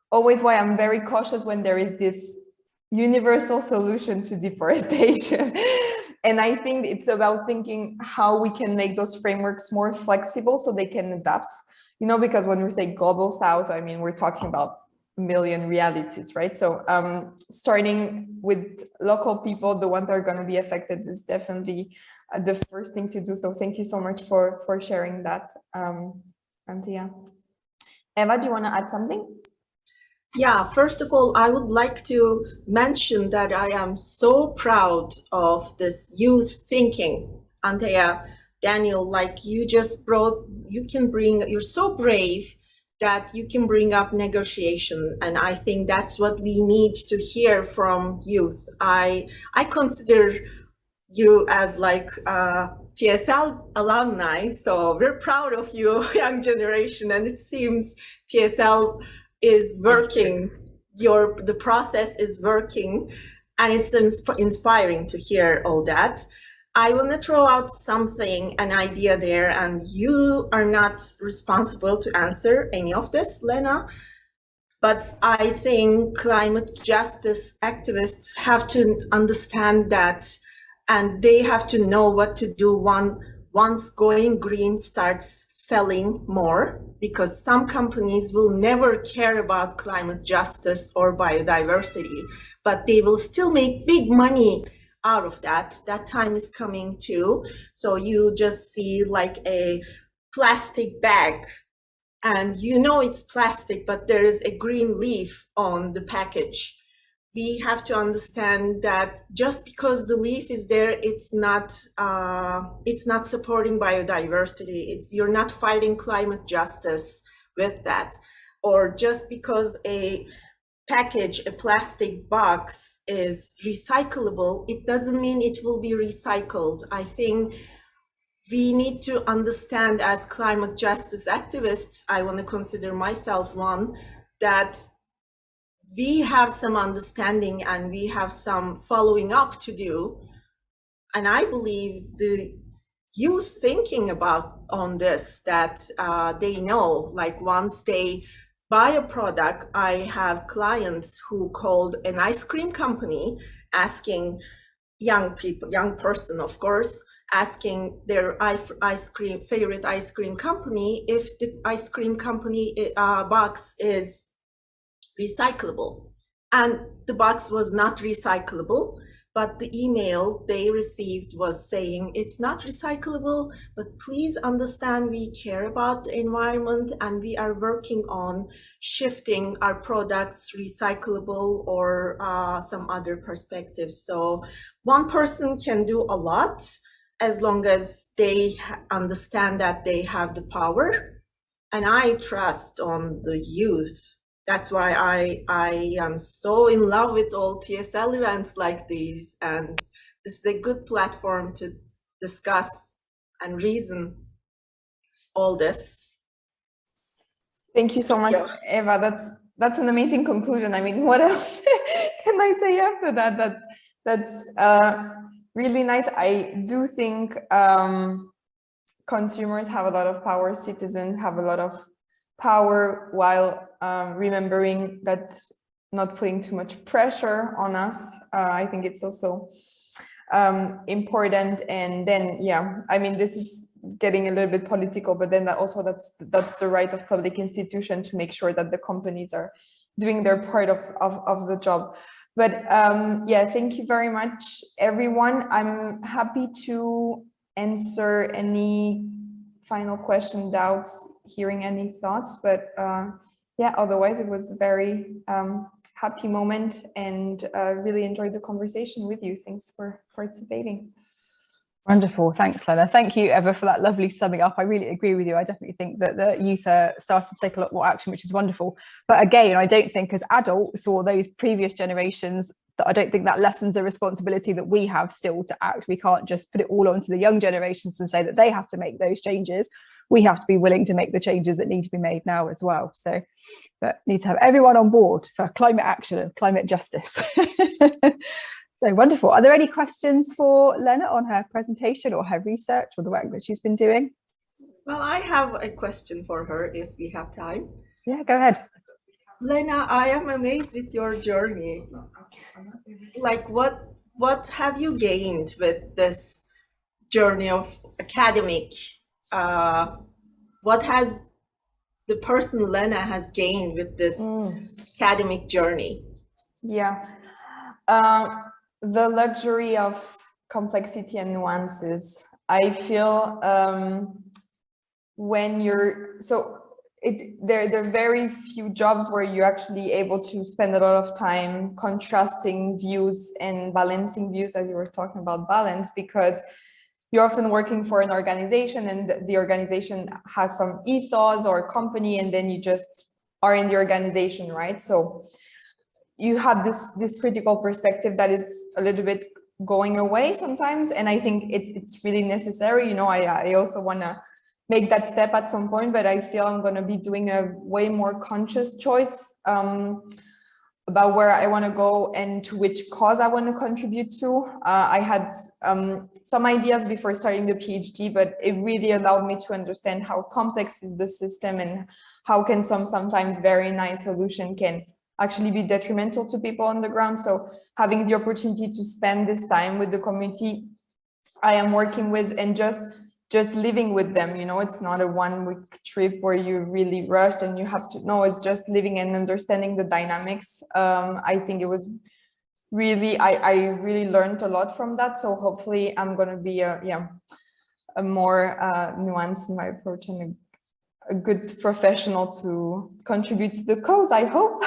always why I'm very cautious when there is this universal solution to deforestation. And I think it's about thinking how we can make those frameworks more flexible so they can adapt, you know, because when we say global south, I mean, we're talking about a million realities, right? So starting with local people, the ones that are going to be affected, is definitely the first thing to do. So thank you so much for sharing that, Antia. Eva, do you want to add something? Yeah, first of all, I would like to mention that I am so proud of this youth thinking. Antia, Daniel, like you just you're so brave that you can bring up negotiation. And I think that's what we need to hear from youth. I consider you as like TSL alumni, so we're proud of you, young generation, and it seems TSL is working, the process is working, and it's inspiring to hear all that. I want to throw out an idea there, and you are not responsible to answer any of this, Léna, but I think climate justice activists have to understand that, and they have to know what to do once going green starts selling more, because some companies will never care about climate justice or biodiversity, but they will still make big money out of that. That time is coming too. So you just see like a plastic bag, and you know it's plastic, but there is a green leaf on the package. We have to understand that just because the leaf is there, it's not supporting biodiversity. You're not fighting climate justice with that. Or just because a package, a plastic box is recyclable, it doesn't mean it will be recycled. I think we need to understand, as climate justice activists, I want to consider myself one, that we have some understanding and we have some following up to do. And I believe the youth thinking about on this, that they know, like once they buy a product, I have clients who called an ice cream company asking young people, young person, of course, asking their favorite ice cream company if the ice cream company box is recyclable. And the box was not recyclable, but the email they received was saying it's not recyclable, but please understand we care about the environment and we are working on shifting our products recyclable or some other perspectives. So one person can do a lot as long as they understand that they have the power. And I trust on the youth. That's why I am so in love with all TSL events like these, and this is a good platform to discuss and reason all this. Thank you so much, Eva. That's an amazing conclusion. I mean, what else can I say after that? That's really nice. I do think consumers have a lot of power, citizens have a lot of power, while remembering that not putting too much pressure on us. I think it's also important. And then, yeah, I mean, this is getting a little bit political, but then that's the right of public institution to make sure that the companies are doing their part of the job. But yeah, thank you very much, everyone. I'm happy to answer any final question, doubts, hearing any thoughts, but yeah, otherwise it was a very happy moment, and really enjoyed the conversation with you. Thanks for participating. Wonderful. Thanks, Léna. Thank you, Eva, for that lovely summing up. I really agree with you. I definitely think that the youth are starting to take a lot more action, which is wonderful. But again, I don't think as adults or those previous generations, that I don't think that lessens the responsibility that we have still to act. We can't just put it all onto the young generations and say that they have to make those changes. We have to be willing to make the changes that need to be made now as well. So, but need to have everyone on board for climate action and climate justice. So wonderful. Are there any questions for Léna on her presentation or her research or the work that she's been doing? Well, I have a question for her if we have time. Yeah, go ahead. Léna, I am amazed with your journey. Like, what have you gained with this journey of academic? What has the person Léna has gained with this academic journey? Yeah. The luxury of complexity and nuances. I feel when you're there are very few jobs where you're actually able to spend a lot of time contrasting views and balancing views, as you were talking about balance, because you're often working for an organization and the organization has some ethos or company, and then you just are in the organization, right? So you have this critical perspective that is a little bit going away sometimes, and I think it's really necessary. You know, I also want to make that step at some point, but I feel I'm going to be doing a way more conscious choice about where I want to go and to which cause I want to contribute to. I had some ideas before starting the PhD, but it really allowed me to understand how complex is the system and how can sometimes very nice solution can actually be detrimental to people on the ground. So having the opportunity to spend this time with the community I am working with and just living with them, you know, it's not a 1 week trip where you're really rushed and you have to know, it's just living and understanding the dynamics. I think it was really, I really learned a lot from that. So hopefully I'm going to be a more nuanced in my approach and a good professional to contribute to the cause, I hope.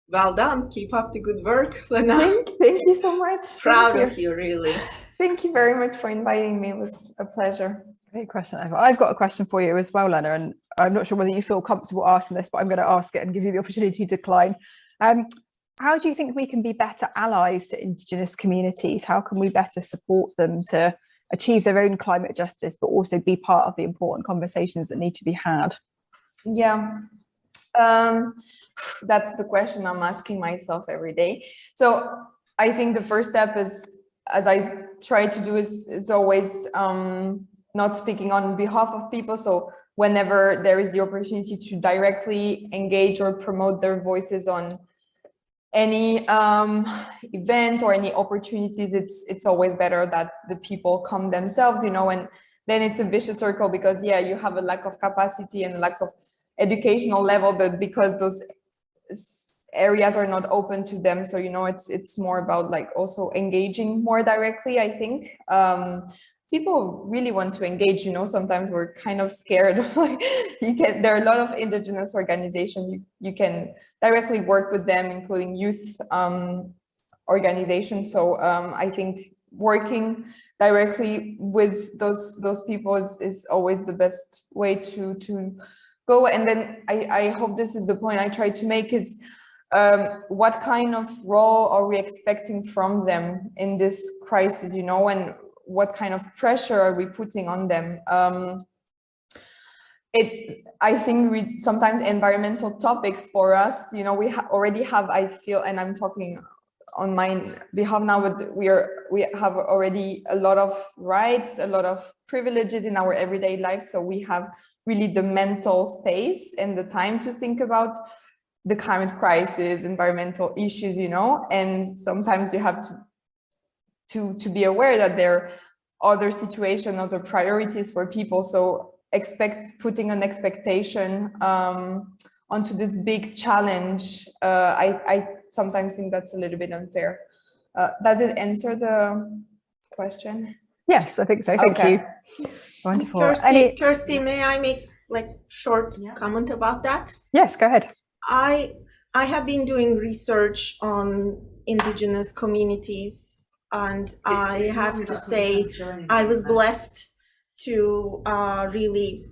Well done. Keep up the good work, Léna. Thank you so much. Proud of you, really. Thank you very much for inviting me. It was a pleasure. Great question. I've got a question for you as well, Léna, and I'm not sure whether you feel comfortable asking this, but I'm going to ask it and give you the opportunity to decline. How do you think we can be better allies to Indigenous communities? How can we better support them to achieve their own climate justice, but also be part of the important conversations that need to be had? Yeah, that's the question I'm asking myself every day. So I think the first step is, as I try to do, is always not speaking on behalf of people. So whenever there is the opportunity to directly engage or promote their voices on any event or any opportunities, it's always better that the people come themselves, you know, and then it's a vicious circle, because yeah, you have a lack of capacity and lack of educational level, but because those areas are not open to them, so you know, it's more about like also engaging more directly. I think people really want to engage, you know. Sometimes we're kind of scared of like, there are a lot of Indigenous organizations, you can directly work with them, including youth organizations. So I think working directly with those people is always the best way to go. And then I hope this is the point I try to make, is what kind of role are we expecting from them in this crisis, you know, and what kind of pressure are we putting on them? I think sometimes environmental topics for us, you know, we already have, I feel, and I'm talking on my behalf now, but we have already a lot of rights, a lot of privileges in our everyday life. So we have really the mental space and the time to think about the climate crisis, environmental issues, you know, and sometimes you have to be aware that there are other situations, other priorities for people. So putting an expectation onto this big challenge, I sometimes think that's a little bit unfair. Does it answer the question? Yes, I think so. Thank you. Wonderful. Kirsty, may I make like short comment about that? Yes, go ahead. I have been doing research on Indigenous communities, and I have to say I was blessed to really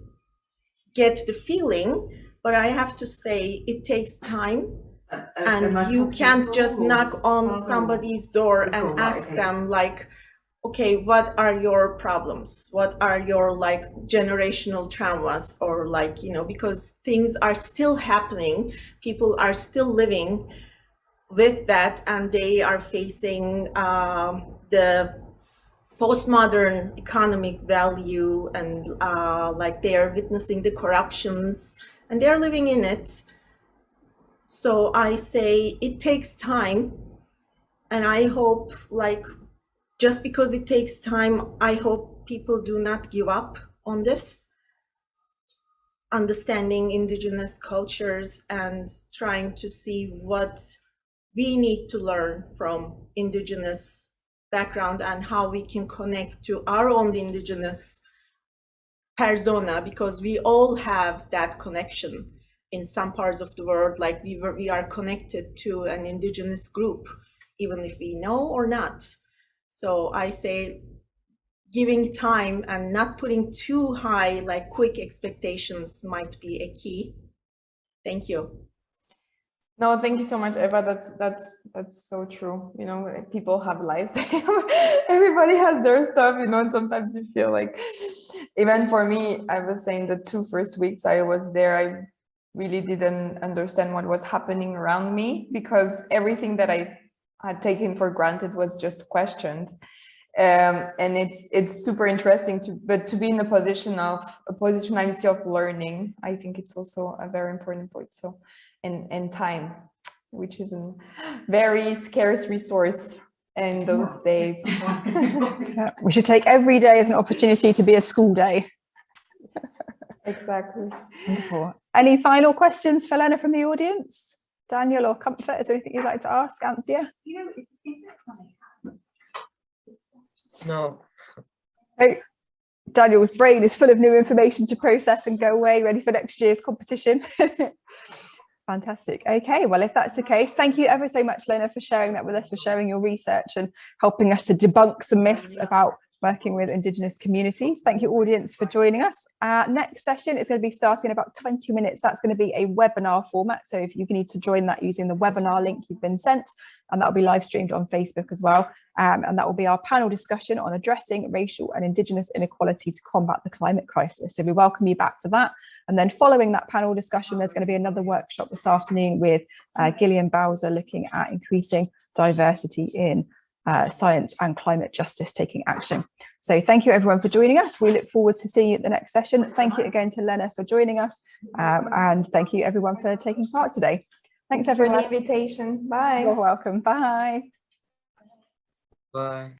get the feeling, but I have to say it takes time, and you can't just knock on somebody's door and ask them like, okay, what are your problems? What are your like generational traumas? Or like, you know, because things are still happening, people are still living with that, and they are facing the postmodern economic value, and like they are witnessing the corruptions and they're living in it. So I say it takes time, and I hope, like, just because it takes time, I hope people do not give up on this, understanding Indigenous cultures and trying to see what we need to learn from Indigenous background and how we can connect to our own Indigenous persona, because we all have that connection in some parts of the world, like we are connected to an Indigenous group, even if we know or not. So I say giving time and not putting too high, like quick expectations might be a key. Thank you. No, thank you so much, Eva. That's so true. You know, people have lives. Everybody has their stuff, you know, and sometimes you feel like, even for me, I was saying the 2 first weeks I was there, I really didn't understand what was happening around me, because everything that I had taken for granted was just questioned. And it's super interesting to be in a positionality of learning. I think it's also a very important point. So, and time, which is a very scarce resource in those days. We should take every day as an opportunity to be a school day. Exactly. Wonderful. Any final questions for Léna from the audience Daniel or Comfort, is there anything you'd like to ask Anthea? No. Oh, Daniel's brain is full of new information to process and go away, ready for next year's competition. Fantastic. Okay, well, if that's the case, thank you ever so much, Léna, for sharing that with us, for sharing your research and helping us to debunk some myths about working with Indigenous communities. Thank you, audience, for joining us. Next session is going to be starting in about 20 minutes. That's going to be a webinar format. So if you need to join that using the webinar link you've been sent, and that will be live streamed on Facebook as well. And that will be our panel discussion on addressing racial and Indigenous inequality to combat the climate crisis. So we welcome you back for that. And then following that panel discussion, there's going to be another workshop this afternoon with Gillian Bowser looking at increasing diversity in science and climate justice taking action. So thank you everyone for joining us. We look forward to seeing you at the next session. Thank you again to Léna for joining us, and thank you everyone for taking part today. Thanks everyone for the invitation. Bye. You're welcome. Bye. Bye.